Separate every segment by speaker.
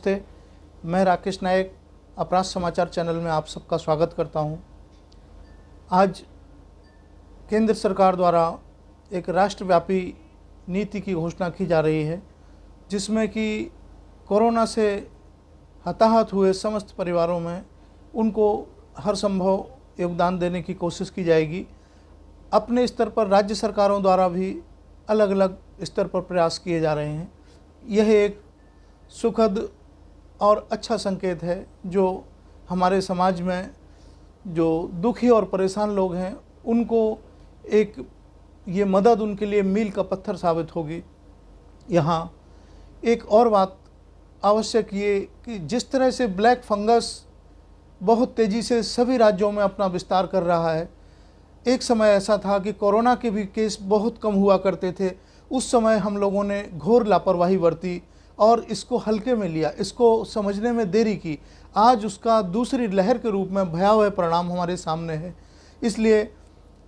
Speaker 1: नमस्ते, मैं राकेश नायक अपराध समाचार चैनल में आप सबका स्वागत करता हूं। आज केंद्र सरकार द्वारा एक राष्ट्रव्यापी नीति की घोषणा की जा रही है, जिसमें कि कोरोना से हताहत हुए समस्त परिवारों में उनको हर संभव योगदान देने की कोशिश की जाएगी। अपने स्तर पर राज्य सरकारों द्वारा भी अलग अलग स्तर पर प्रयास किए जा रहे हैं। यह एक सुखद और अच्छा संकेत है जो हमारे समाज में जो दुखी और परेशान लोग हैं उनको एक ये मदद उनके लिए मील का पत्थर साबित होगी। यहाँ एक और बात आवश्यक ये कि जिस तरह से ब्लैक फंगस बहुत तेज़ी से सभी राज्यों में अपना विस्तार कर रहा है, एक समय ऐसा था कि कोरोना के भी केस बहुत कम हुआ करते थे। उस समय हम लोगों ने घोर लापरवाही बरती और इसको हल्के में लिया, इसको समझने में देरी की। आज उसका दूसरी लहर के रूप में भयावह परिणाम हमारे सामने है। इसलिए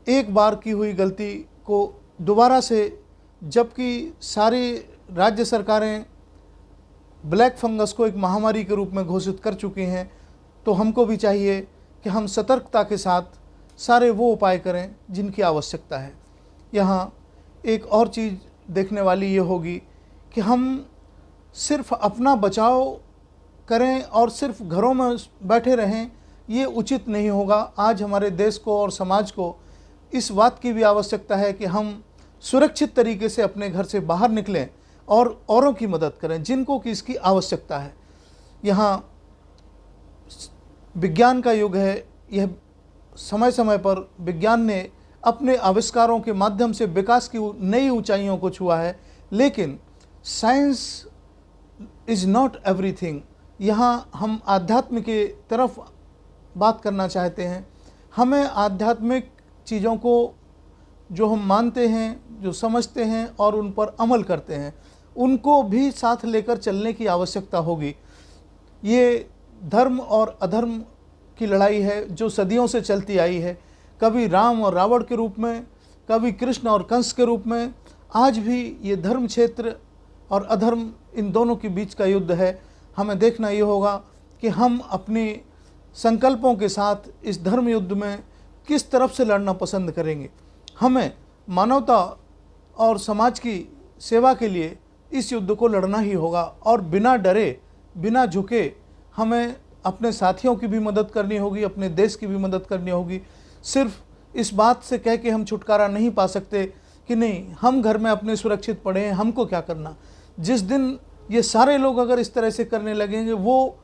Speaker 1: एक बार की हुई गलती को दोबारा से, जबकि सारी राज्य सरकारें ब्लैक फंगस को एक महामारी के रूप में घोषित कर चुकी हैं, तो हमको भी चाहिए कि हम सतर्कता के साथ सारे वो उपाय करें जिनकी आवश्यकता है। यहाँ एक और चीज़ देखने वाली ये होगी कि हम सिर्फ अपना बचाव करें और सिर्फ घरों में बैठे रहें, ये उचित नहीं होगा। आज हमारे देश को और समाज को इस बात की भी आवश्यकता है कि हम सुरक्षित तरीके से अपने घर से बाहर निकलें और औरों की मदद करें जिनको कि इसकी आवश्यकता है। यहाँ विज्ञान का युग है। यह समय समय पर विज्ञान ने अपने आविष्कारों के माध्यम से विकास की नई ऊंचाइयों को छुआ है, लेकिन साइंस इज़ नॉट एवरीथिंग। यहाँ हम आध्यात्म की तरफ बात करना चाहते हैं। हमें आध्यात्मिक चीज़ों को जो हम मानते हैं, जो समझते हैं और उन पर अमल करते हैं, उनको भी साथ लेकर चलने की आवश्यकता होगी। ये धर्म और अधर्म की लड़ाई है जो सदियों से चलती आई है, कभी राम और रावण के रूप में, कभी कृष्ण और कंस के रूप में। आज भी ये धर्म क्षेत्र और अधर्म, इन दोनों के बीच का युद्ध है। हमें देखना ये होगा कि हम अपने संकल्पों के साथ इस धर्म युद्ध में किस तरफ से लड़ना पसंद करेंगे। हमें मानवता और समाज की सेवा के लिए इस युद्ध को लड़ना ही होगा और बिना डरे, बिना झुके हमें अपने साथियों की भी मदद करनी होगी, अपने देश की भी मदद करनी होगी। सिर्फ इस बात से कह के हम छुटकारा नहीं पा सकते कि नहीं, हम घर में अपने सुरक्षित पड़े हैं, हमको क्या करना। जिस दिन ये सारे लोग अगर इस तरह से करने लगेंगे, वो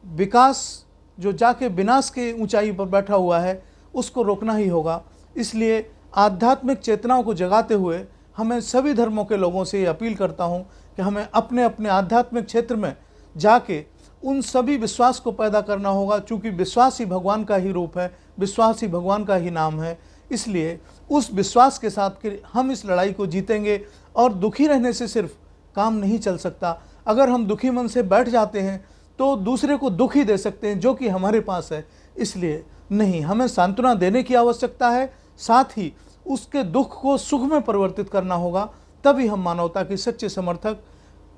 Speaker 1: विकास जो जाके विनाश के ऊंचाई पर बैठा हुआ है उसको रोकना ही होगा। इसलिए आध्यात्मिक चेतनाओं को जगाते हुए हमें सभी धर्मों के लोगों से ये अपील करता हूँ कि हमें अपने अपने आध्यात्मिक क्षेत्र में जाके उन सभी विश्वास को पैदा करना होगा, क्योंकि विश्वास ही भगवान का ही रूप है, विश्वास ही भगवान का ही नाम है। इसलिए उस विश्वास के साथ कि हम इस लड़ाई को जीतेंगे। और दुखी रहने से सिर्फ काम नहीं चल सकता। अगर हम दुखी मन से बैठ जाते हैं तो दूसरे को दुख ही दे सकते हैं जो कि हमारे पास है। इसलिए नहीं, हमें सांत्वना देने की आवश्यकता है, साथ ही उसके दुख को सुख में परिवर्तित करना होगा, तभी हम मानवता के सच्चे समर्थक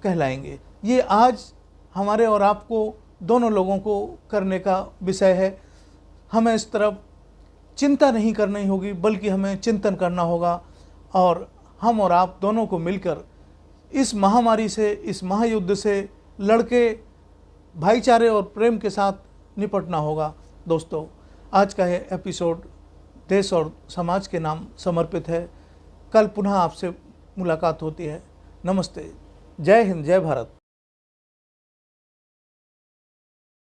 Speaker 1: कहलाएंगे। ये आज हमारे और आपको दोनों लोगों को करने का विषय है। हमें इस तरफ चिंता नहीं करनी होगी, बल्कि हमें चिंतन करना होगा और हम और आप दोनों को मिलकर इस महामारी से, इस महायुद्ध से लड़के भाईचारे और प्रेम के साथ निपटना होगा। दोस्तों, आज का यह एपिसोड देश और समाज के नाम समर्पित है। कल पुनः आपसे मुलाकात होती है। नमस्ते, जय हिंद, जय भारत।